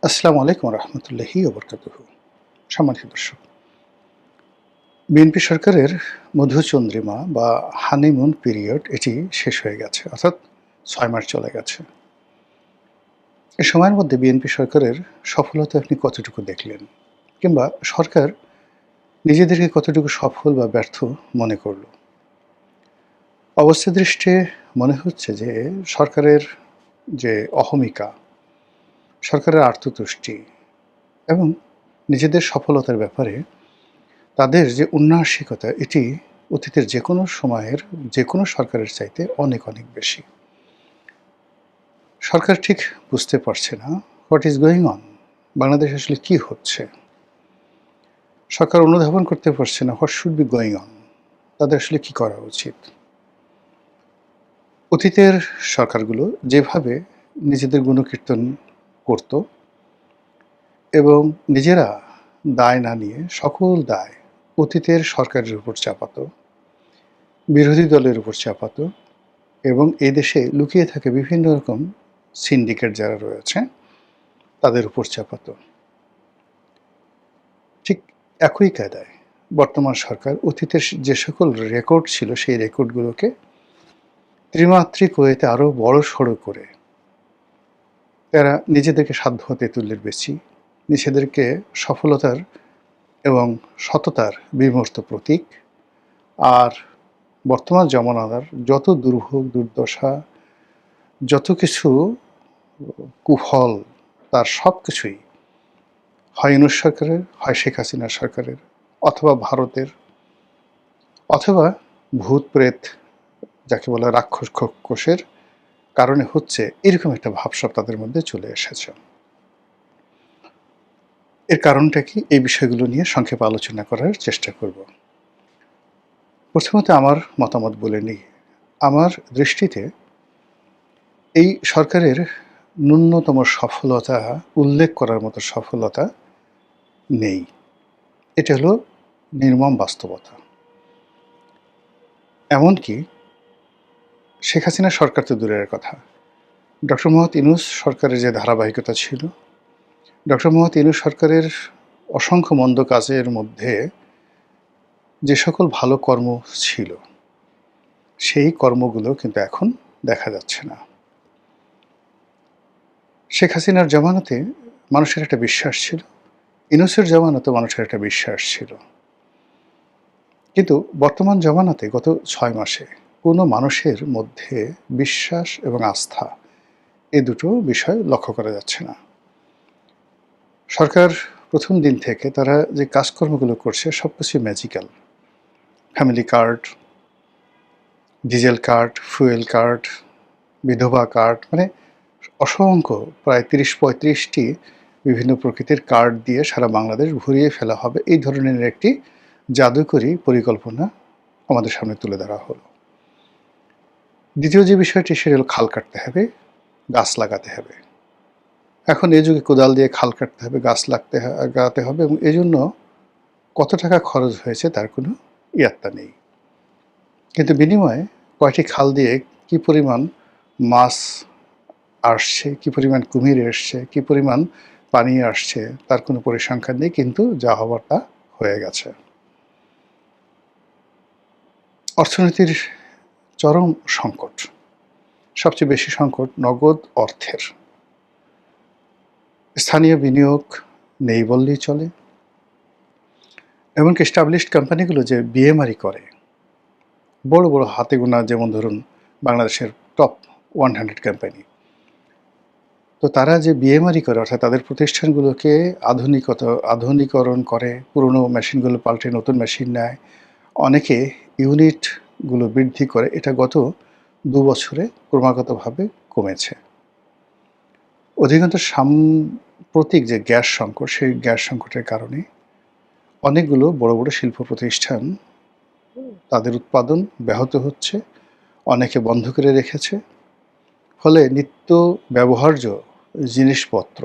আসসালামু আলাইকুম রহমতুল্লাহি ওবরকাতুহু। সম্মানিত দর্শক, বিএনপি সরকারের মধুচন্দ্রিমা বা হানিমুন পিরিয়ড এটি শেষ হয়ে গেছে, অর্থাৎ ৬ মাস চলে গেছে। এ সময়ের মধ্যে বিএনপি সরকারের সফলতা আপনি কতটুকু দেখলেন, কিংবা সরকার নিজেদেরকে কতটুকু সফল বা ব্যর্থ মনে করল? অবস্থা দৃষ্টে মনে হচ্ছে যে সরকারের যে অহমিকা, সরকারের আত্মতুষ্টি এবং নিজেদের সফলতার ব্যাপারে তাদের যে উন্নাসিকতা, এটি অতীতের যেকোনো সময়ের যেকোনো সরকারের চাইতে অনেক, অনেক বেশি। সরকার ঠিক বুঝতে পারছে না হোয়াট ইজ গোয়িং অন, বাংলাদেশে আসলে কী হচ্ছে। সরকার অনুধাবন করতে পারছে না what should be going on, তাদের আসলে কী করা উচিত। অতীতের সরকারগুলো যেভাবে নিজেদের গুণকীর্তন করত এবং নিজেরা দায় না নিয়ে সকল দায় অতীতের সরকারের উপর চাপাতো, বিরোধী দলের উপর চাপাতো এবং এই দেশে লুকিয়ে থাকে বিভিন্ন রকম সিন্ডিকেট যারা রয়েছে তাদের উপর চাপাতো। ঠিক একই কায়দায় বর্তমান সরকার অতীতের যে সকল রেকর্ড ছিল সেই রেকর্ডগুলোকে ত্রিমাত্রিক ওয়েতে আরও বড় সড়ো করে তারা নিজেদেরকে সাধ্য তেঁতুলের বেশি, নিজেদেরকে সফলতার এবং সততার বিমূর্ত প্রতীক, আর বর্তমান জমানার যত দুর্ভোগ দুর্দশা, যত কিছু কুফল, তার সব কিছুই হয় ইউনূস সরকারের, হয় শেখ হাসিনা সরকারের, অথবা ভারতের, অথবা ভূত প্রেত যাকে বলে রাক্ষস খোকসের কারণে হচ্ছে, এরকম একটা ভাবসাব তাদের মধ্যে চলে এসেছে। এর কারণটা কি, এই বিষয়গুলো নিয়ে সংক্ষেপে আলোচনা করার চেষ্টা করব। প্রথমত আমার মতামত বলে নিই। আমার দৃষ্টিতে এই সরকারের ন্যূনতম সফলতা উল্লেখ করার মতো সফলতা নেই। এটা হলো নির্মম বাস্তবতা। এমনকি শেখ হাসিনা সরকার তো দূরের কথা, ডক্টর মোহাম্মদ ইউনূস সরকারের যে ধারাবাহিকতা ছিল, ডক্টর মোহাম্মদ ইউনূস সরকারের অসংখ্য মন্দ কাজের মধ্যে যে সকল ভালো কর্ম ছিল, সেই কর্মগুলো কিন্তু এখন দেখা যাচ্ছে না। শেখ হাসিনার জামানাতে মানুষের একটা বিশ্বাস ছিল, ইউনূসের জামানাতে মানুষের একটা বিশ্বাস ছিল, কিন্তু বর্তমান জামানাতে গত ৬ মাসে কোনো মানুষের মধ্যে বিশ্বাস এবং আস্থা, এ দুটো বিষয় লক্ষ্য করা যাচ্ছে না। সরকার প্রথম দিন থেকে তারা যে কাজকর্মগুলো করছে সব কিছুই magical. Family card, diesel card, fuel card, বিধবা কার্ড, মানে অসংখ্য প্রায় ৩০-৩৫টি বিভিন্ন প্রকৃতির কার্ড দিয়ে সারা বাংলাদেশ ভরিয়ে ফেলা হবে, এই ধরনের একটি জাদুকরী পরিকল্পনা আমাদের সামনে তুলে ধরা হলো। দ্বিতীয় যে বিষয়টি, সেটা হলো খাল কাটতে হবে, গাছ লাগাতে হবে। এখন এই যুগে কোদাল দিয়ে খাল কাটতে হবে, গাছ লাগাতে হবে, এবং এজন্য কত টাকা খরচ হয়েছে তার কোনো ইয়াত্তা নেই। কিন্তু বিনিময়ে কয়টি খাল দিয়ে কী পরিমাণ মাছ আসছে, কী পরিমাণ কুমির এসছে, কী পরিমাণ পানি আসছে, তার কোনো পরিসংখ্যান নেই, কিন্তু যা হবার তা হয়ে গেছে। অর্থনীতির চরম সংকট, সবচেয়ে বেশি সংকট নগদ অর্থের। স্থানীয় বিনিয়োগ নেই বললেই চলে। এমনকি এস্টাবলিশড কোম্পানিগুলো যে বিএমআরি করে, বড় বড় হাতে গোনা, যেমন ধরুন বাংলাদেশের টপ 100 কোম্পানি, তো তারা যে বিএমআরি করে, অর্থাৎ তাদের প্রতিষ্ঠানগুলোকে আধুনিকরণ করে, পুরনো মেশিনগুলো পাল্টে নতুন মেশিন নেয়, অনেকে ইউনিটগুলো বৃদ্ধি করে, এটা গত 2 বছরে ক্রমাগতভাবে কমেছে। অধিকাংশ সাম্প্রতিক যে গ্যাস সংকট, সেই গ্যাস সংকটের কারণে অনেকগুলো বড় বড় শিল্প প্রতিষ্ঠান, তাদের উৎপাদন ব্যাহত হচ্ছে, অনেকে বন্ধ করে রেখেছে। ফলে নিত্য ব্যবহার্য জিনিসপত্র,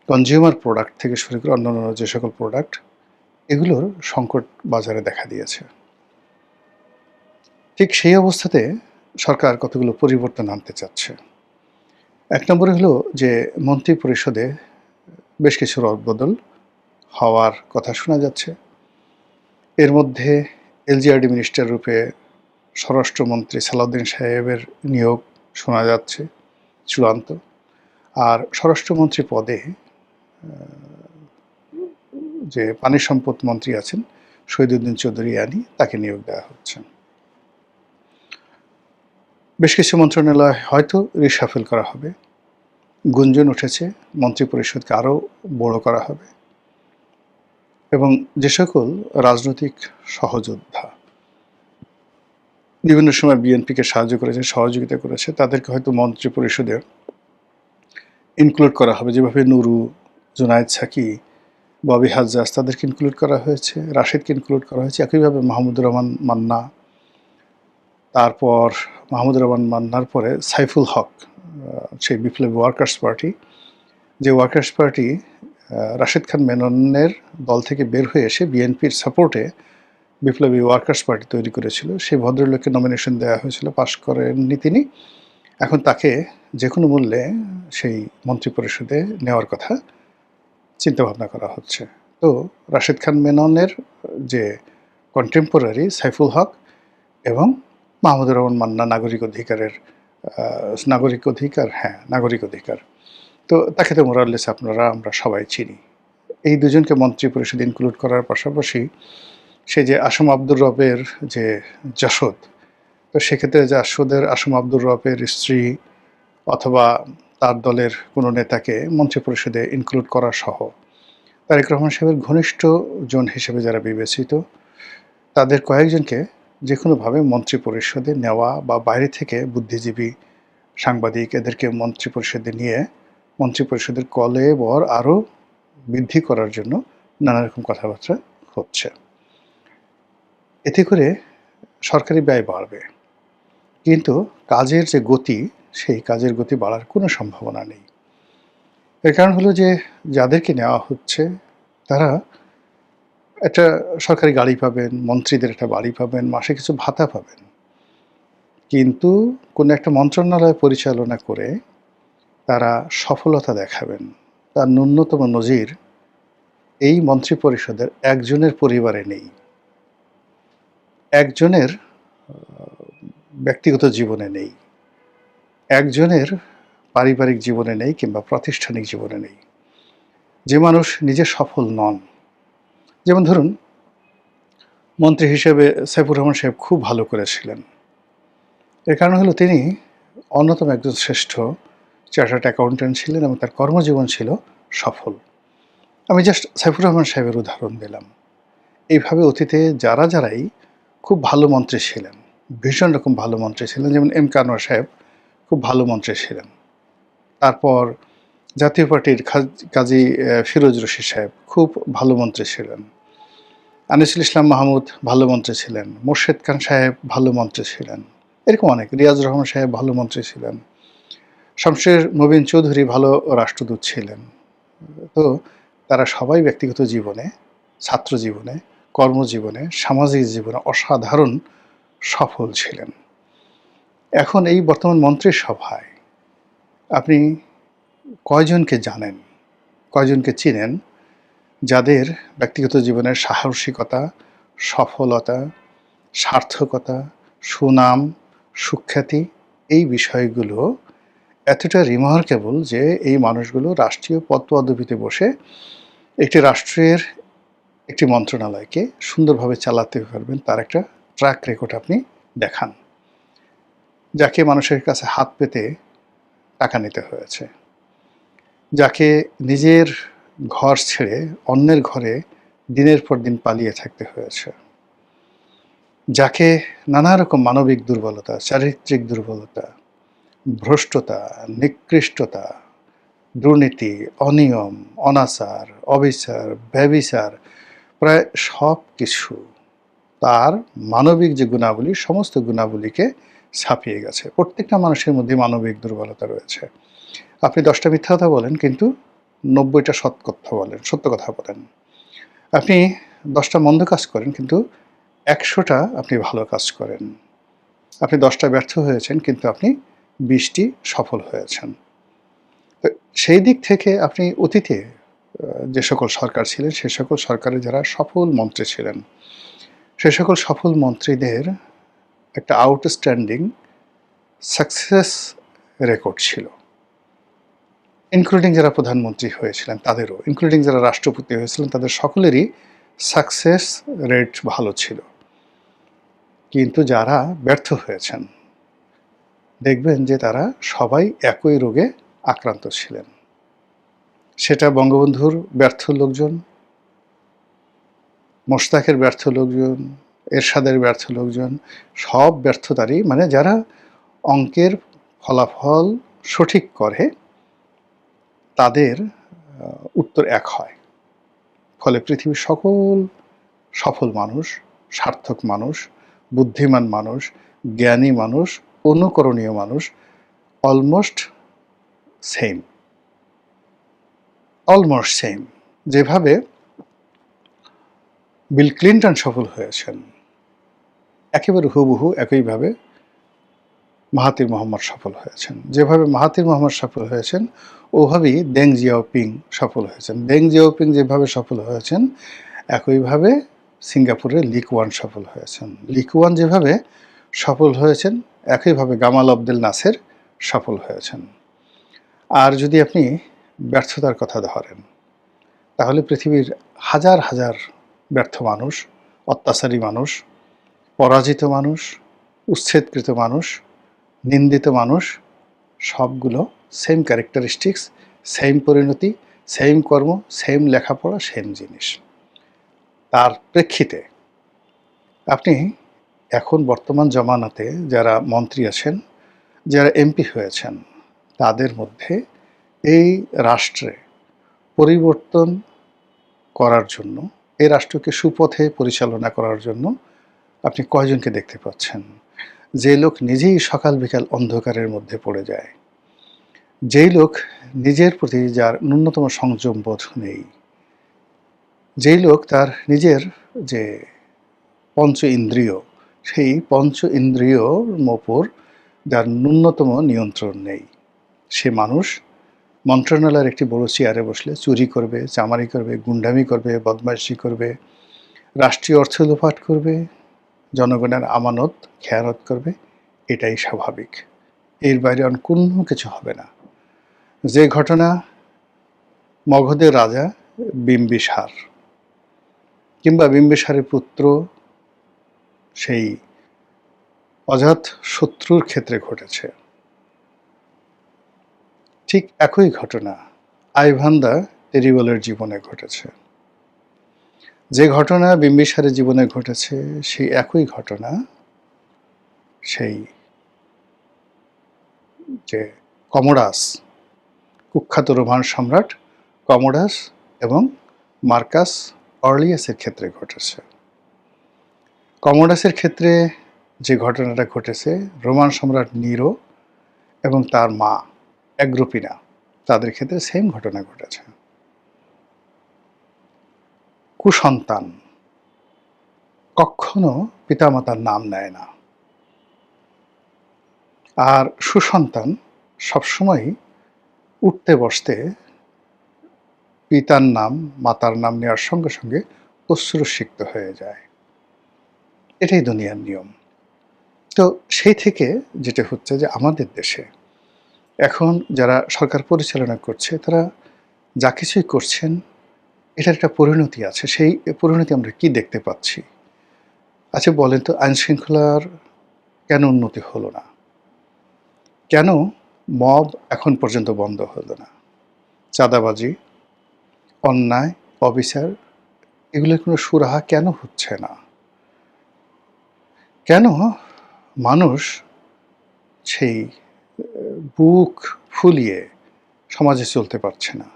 কনজিউমার প্রোডাক্ট থেকে শুরু করে অন্যান্য যে সকল প্রোডাক্ট, এগুলোর সংকট বাজারে দেখা দিয়েছে। ঠিক সেই অবস্থাতে সরকার কতগুলো পরিবর্তন আনতে চাচ্ছে। ১ নম্বরে হলো যে মন্ত্রী পরিষদে বেশ কিছু রদবদল হওয়ার কথা শোনা যাচ্ছে। এর মধ্যে এলজিআরডি মিনিস্টার রূপে স্বরাষ্ট্রমন্ত্রী সালাউদ্দিন সাহেবের নিয়োগ শোনা যাচ্ছে চূড়ান্ত। আর স্বরাষ্ট্রমন্ত্রী পদে যে পানি সম্পদ মন্ত্রী আছেন শহীদুদ্দিন চৌধুরী আনি, তাকে নিয়োগ দেওয়া হচ্ছে। বেশ কিছু মন্ত্রণালয় হয়তো রিশাফেল করা হবে। গুঞ্জন উঠেছে মন্ত্রিপরিষদকে আরও বড় করা হবে এবং যে সকল রাজনৈতিক সহযোদ্ধা বিভিন্ন সময় বিএনপিকে সাহায্য করেছে, সহযোগিতা করেছে, তাদেরকে হয়তো মন্ত্রিপরিষদে ইনক্লুড করা হবে। যেভাবে নুরু, জুনায়েদ সাকি, ববি হাজ্জাজ তাদেরকে ইনক্লুড করা হয়েছে, রাশেদকে ইনক্লুড করা হয়েছে, একইভাবে মাহমুদুর রহমান মান্না, তারপর মাহমুদুর রহমান মান্নার পরে সাইফুল হক, সেই বিপ্লবী ওয়ার্কার্স পার্টি, যে ওয়ার্কার্স পার্টি রাশেদ খান মেননের দল থেকে বের হয়ে এসে বিএনপির সাপোর্টে বিপ্লবী ওয়ার্কার্স পার্টি তৈরি করেছিল, সেই ভদ্রলোককে নমিনেশন দেওয়া হয়েছিল, পাশ করেননি তিনি। এখন তাকে যে কোনো মূল্যে সেই মন্ত্রিপরিষদে নেওয়ার কথা চিন্তাভাবনা করা হচ্ছে। তো রাশেদ খান মেননের যে কন্টেম্পোরারি সাইফুল হক এবং মাহমুদুর রহমান মান্না নাগরিক অধিকার, তো তাকে তো মোরাল্লেস আমরা সবাই চিনি। এই দুজনকে মন্ত্রিপরিষদে ইনক্লুড করার পাশাপাশি সে যে আসম আব্দুর রবের যে জাসদ, তো সেক্ষেত্রে জাসদের আসম আব্দুর রবের স্ত্রী অথবা তার দলের কোনো নেতাকে মন্ত্রিপরিষদে ইনক্লুড করা সহ তারেক রহমান সাহেবের ঘনিষ্ঠ জন হিসেবে যারা বিবেচিত, তাদের কয়েকজনকে যে কোনোভাবে মন্ত্রিপরিষদে নেওয়া বা বাইরে থেকে বুদ্ধিজীবী, সাংবাদিক এদেরকে মন্ত্রিপরিষদে নিয়ে মন্ত্রিপরিষদের কলেবর আরও বৃদ্ধি করার জন্য নানা রকম কথাবার্তা হচ্ছে। এতে করে সরকারি ব্যয় বাড়বে, কিন্তু কাজের যে গতি, সেই কাজের গতি বাড়ার কোনো সম্ভাবনা নেই। এর কারণ হলো যে যাদেরকে নেওয়া হচ্ছে তারা একটা সরকারি গাড়ি পাবেন, মন্ত্রীদের একটা বাড়ি পাবেন, মাসে কিছু ভাতা পাবেন, কিন্তু কোনো একটা মন্ত্রণালয় পরিচালনা করে তারা সফলতা দেখাবেন, তার ন্যূনতম নজির এই মন্ত্রিপরিষদের একজনের পরিবারে নেই, একজনের ব্যক্তিগত জীবনে নেই, একজনের পারিবারিক জীবনে নেই, কিংবা প্রাতিষ্ঠানিক জীবনে নেই। যে মানুষ নিজে সফল নন, যেমন ধরুন মন্ত্রী হিসেবে সাইফুর রহমান সাহেব খুব ভালো করেছিলেন। এর কারণ হলো তিনি অন্যতম একজন শ্রেষ্ঠ চার্টার্ড অ্যাকাউন্ট্যান্ট ছিলেন এবং তার কর্মজীবন ছিল সফল। আমি জাস্ট সাইফুর রহমান সাহেবের উদাহরণ দিলাম। এইভাবে অতীতে যারাই খুব ভালো মন্ত্রী ছিলেন, ভীষণ রকম ভালো মন্ত্রী ছিলেন, যেমন এম কে আনোয়ার সাহেব খুব ভালো মন্ত্রী ছিলেন। তারপর জাতীয় পার্টির কাজী ফিরোজ রশিদ সাহেব খুব ভালো মন্ত্রী ছিলেন। আনিসুল ইসলাম মাহমুদ ভালো মন্ত্রী ছিলেন। মোর্শেদ খান সাহেব ভালো মন্ত্রী ছিলেন। এরকম অনেক, রিয়াজুর রহমান সাহেব ভালো মন্ত্রী ছিলেন। শমশের মবিন চৌধুরী ভালো রাষ্ট্রদূত ছিলেন। তো তারা সবাই ব্যক্তিগত জীবনে, ছাত্র জীবনে, কর্মজীবনে, সামাজিক জীবনে অসাধারণ সফল ছিলেন। এখন এই বর্তমান মন্ত্রিসভায় আপনি কয়জনকে জানেন, কয়জনকে চিনেন যাদের ব্যক্তিগত জীবনের সাহসিকতা, সফলতা, সার্থকতা, সুনাম, সুখ্যাতি এই বিষয়গুলো এতটা রিমার্কেবল যে এই মানুষগুলো রাষ্ট্রীয় পদপদবীতে বসে একটি রাষ্ট্রের একটি মন্ত্রণালয়কে সুন্দরভাবে চালাতে পারবেন, তার একটা ট্র্যাক রেকর্ড আপনি দেখান। যাকে মানুষের কাছে হাত পেতে টাকা নিতে হয়েছে, যাকে নিজের ঘর ছেড়ে অন্যের ঘরে দিনের পর দিন পালিয়ে থাকতে হয়েছে, যাকে নানা রকম মানবিক দুর্বলতা, চারিত্রিক দুর্বলতা, ভ্রষ্টতা, নিকৃষ্টতা, দুর্নীতি, অনিয়ম, অনাচার, অবিচার, ব্যভিচার, প্রায় সব কিছু তার মানবিক যে গুণাবলী, সমস্ত গুণাবলীকে ছাপিয়ে গেছে। প্রত্যেকটা মানুষের মধ্যে মানবিক দুর্বলতা রয়েছে। আপনি 10টা মিথ্যা কথা বলেন, কিন্তু 90টা সত্য কথা বলেন। আপনি 10টা মন্দ কাজ করেন, কিন্তু 100টা আপনি ভালো কাজ করেন। আপনি 10টা ব্যর্থ হয়েছেন, কিন্তু আপনি 20টি সফল হয়েছেন। তো সেই দিক থেকে আপনি অতীতে যে সকল সরকার ছিলেন, সে সকল সরকারে যারা সফল মন্ত্রী ছিলেন, সে সকল সফল মন্ত্রীদের একটা আউটস্ট্যান্ডিং সাকসেস রেকর্ড ছিল। ইনক্লুডিং যারা প্রধানমন্ত্রী হয়েছিলেন তাদেরও, ইনক্লুডিং যারা রাষ্ট্রপতি হয়েছিলেন তাদের সকলেরই সাকসেস রেট ভালো ছিল। কিন্তু যারা ব্যর্থ হয়েছেন দেখবেন যে তারা সবাই একই রোগে আক্রান্ত ছিলেন। সেটা বঙ্গবন্ধুর ব্যর্থ লোকজন, মোশতাকের ব্যর্থ লোকজন, এরশাদের ব্যর্থ লোকজন, সব ব্যর্থতারই মানে যারা অঙ্কের ফলাফল সঠিক করে তাদের উত্তর এক হয়। ফলে পৃথিবীর সকল সফল মানুষ, সার্থক মানুষ, বুদ্ধিমান মানুষ, জ্ঞানী মানুষ, অনুকরণীয় মানুষ অলমোস্ট সেম। যেভাবে বিল ক্লিন্টন সফল হয়েছেন, একেবারে হুবহু একইভাবে মাহাথির মোহাম্মদ সফল হয়েছেন। যেভাবে মাহাথির মোহাম্মদ সফল হয়েছেন ওভাবেই দেং জিয়াওপিং সফল হয়েছেন। দেং জিয়াওপিং যেভাবে সফল হয়েছেন একইভাবে সিঙ্গাপুরের লি কুয়ান সফল হয়েছেন। লি কুয়ান যেভাবে সফল হয়েছেন একইভাবে গামাল আবদেল নাসের সফল হয়েছেন। আর যদি আপনি ব্যর্থতার কথা ধরেন তাহলে পৃথিবীর হাজার হাজার ব্যর্থ মানুষ, অত্যাচারী মানুষ, পরাজিত মানুষ, উচ্ছেদকৃত মানুষ, নিন্দিত মানুষ সবগুলো সেম ক্যারেক্টারিস্টিক্স, সেম পরিণতি, সেম কর্ম, সেম লেখাপড়া, সেম জিনিস। তার প্রেক্ষিতে আপনি এখন বর্তমান জমানাতে যারা মন্ত্রী আছেন, যারা এমপি হয়েছেন তাদের মধ্যে এই রাষ্ট্রে পরিবর্তন করার জন্য, এই রাষ্ট্রকে সুপথে পরিচালনা করার জন্য আপনি কয়জনকে দেখতে পাচ্ছেন? যে লোক নিজেই সকাল বিকাল অন্ধকারের মধ্যে পড়ে যায়, যেই লোক নিজের প্রতি যার ন্যূনতম সংযম বোধ নেই, যেই লোক তার নিজের যে পঞ্চ ইন্দ্রিয়, সেই পঞ্চ ইন্দ্রিয়র ওপর যার ন্যূনতম নিয়ন্ত্রণ নেই, সে মানুষ মন্ত্রণালয়ের একটি বড় চেয়ারে বসলে চুরি করবে, চামারি করবে, গুন্ডামি করবে, বদমাইশি করবে, রাষ্ট্রীয় অর্থ লোপাট করবে, জনগণের আমানত খেয়ানত করবে। এটাই স্বাভাবিক, এর বাইরে অন্য কোনো কিছু হবে না। যে ঘটনা মগধের রাজা বিম্বিসার কিংবা বিম্বিসারের পুত্র সেই অজাত শত্রুর ক্ষেত্রে ঘটেছে, ঠিক একই ঘটনা আইভান দ্য টেরিবলের জীবনে ঘটেছে। যে ঘটনা বিম্বিসারের জীবনে ঘটেছে সেই একই ঘটনা সেই যে কমোডাস, কুখ্যাত রোমান সম্রাট কমোডাস এবং মার্কাস অর্লিয়াসের ক্ষেত্রে ঘটেছে। কমোডাসের ক্ষেত্রে যে ঘটনাটা ঘটেছে, রোমান সম্রাট নিরো এবং তার মা অ্যাগ্রিপ্পিনা, তাদের ক্ষেত্রে সেম ঘটনা ঘটেছে। কুসন্তান কখনো পিতামাতার নাম নেয় না, আর সুসন্তান সবসময় উঠতে বসতে পিতার নাম, মাতার নাম নেওয়ার সঙ্গে সঙ্গে অশ্রুসিক্ত হয়ে যায়। এটাই দুনিয়ার নিয়ম। তো সেই থেকে যেটা হচ্ছে যে আমাদের দেশে এখন যারা সরকার পরিচালনা করছে তারা যা কিছুই করছেন এটার একটা পরিণতি আছে। সেই পরিণতি আমরা কি দেখতে পাচ্ছি? আচ্ছা বলেন তো, আইন শৃঙ্খলার কেন উন্নতি হলো না? কেন মব এখন পর্যন্ত বন্ধ হলো না? চাঁদাবাজি, অন্যায়, অবিচার, এগুলোর কোনো সুরাহা কেন হচ্ছে না? কেন মানুষ সেই বুক ফুলিয়ে সমাজে চলতে পারছে না?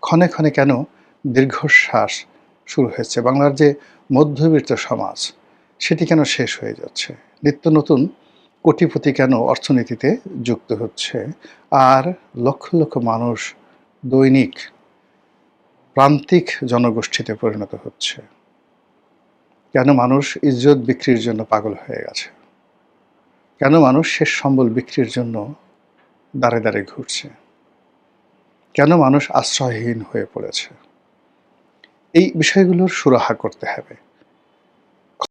ক্ষণে ক্ষণে কেন দীর্ঘশ্বাস শুরু হয়েছে? বাংলার যে মধ্যবিত্ত সমাজ সেটি কেন শেষ হয়ে যাচ্ছে? নিত্য নতুন কোটিপতি কেন অর্থনীতিতে যুক্ত হচ্ছে? আর লক্ষ লক্ষ মানুষ দৈনিক প্রান্তিক জনগোষ্ঠীতে পরিণত হচ্ছে? কেন মানুষ ইজ্জত বিক্রির জন্য পাগল হয়ে গেছে? কেন মানুষ শেষ সম্বল বিক্রির জন্য দাঁড়ে দাঁড়ে ঘুরছে? কেন মানুষ আশ্রয়হীন হয়ে পড়েছে? এই বিষয়গুলোর সুরাহা করতে হবে।